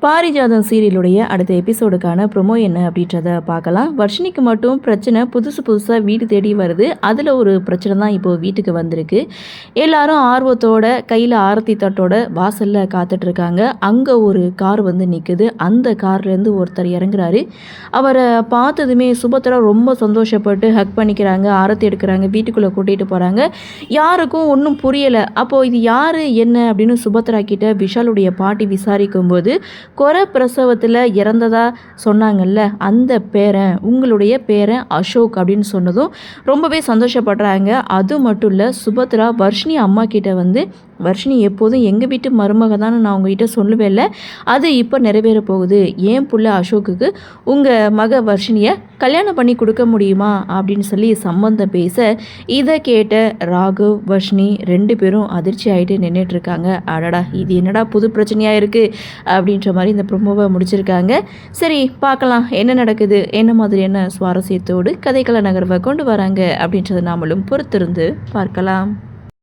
பாரிஜாதம் சீரியலுடைய அடுத்த எபிசோடுக்கான ப்ரொமோ என்ன அப்படின்றத பார்க்கலாம். வர்ஷினிக்கு மட்டும் பிரச்சனை புதுசாக வீடு தேடி வருது. அதில் ஒரு பிரச்சனை தான் இப்போது வீட்டுக்கு வந்திருக்கு. எல்லாரும் ஆர்வத்தோட கையில் ஆரத்தி தட்டோட வாசலில் காத்துட்ருக்காங்க. அங்கே ஒரு கார் வந்து நிற்குது. அந்த கார்லேருந்து ஒருத்தர் இறங்குறாரு. அவரை பார்த்ததுமே சுபத்ரா ரொம்ப சந்தோஷப்பட்டு ஹக் பண்ணிக்கிறாங்க, ஆரத்தி எடுக்கிறாங்க, வீட்டுக்குள்ளே கூட்டிகிட்டு போகிறாங்க. யாருக்கும் ஒன்றும் புரியலை. அப்போது இது யார் என்ன அப்படின்னு சுபத்ரா கிட்ட விஷாலுடைய பாட்டி விசாரிக்கும்போது பிரசவத்தில் இறந்ததா சொன்னாங்கல்ல, அந்த பேரன் உங்களுடைய பேரன் அசோக் அப்படின்னு சொன்னதும் ரொம்பவே சந்தோஷப்படுறாங்க. அது மட்டும் இல்லை, சுபத்ரா வர்ஷினி அம்மா கிட்ட வந்து வர்ஷினி எப்போதும் எங்கள் வீட்டு மருமக தான் நான் உங்ககிட்ட சொல்லுவேன்ல, அது இப்போ நிறைவேற போகுது. ஏன் புள்ள அசோக்குக்கு உங்கள் மக வர்ஷினியை கல்யாணம் பண்ணி கொடுக்க முடியுமா அப்படின்னு சொல்லி சம்பந்தம் பேச, இதை கேட்ட ராகவ் வர்ஷினி 2 பேரும் அதிர்ச்சி ஆகிட்டு நின்றுட்டுருக்காங்க. அடடா, இது என்னடா புது பிரச்சனையாக இருக்குது அப்படின்ற மாதிரி இந்த ப்ரொமோவை முடிச்சிருக்காங்க. சரி, பார்க்கலாம் என்ன நடக்குது, என்ன மாதிரியான சுவாரஸ்யத்தோடு கதைக்கள நகர்வை கொண்டு வராங்க அப்படின்றத நாமளும் பொறுத்திருந்து பார்க்கலாம்.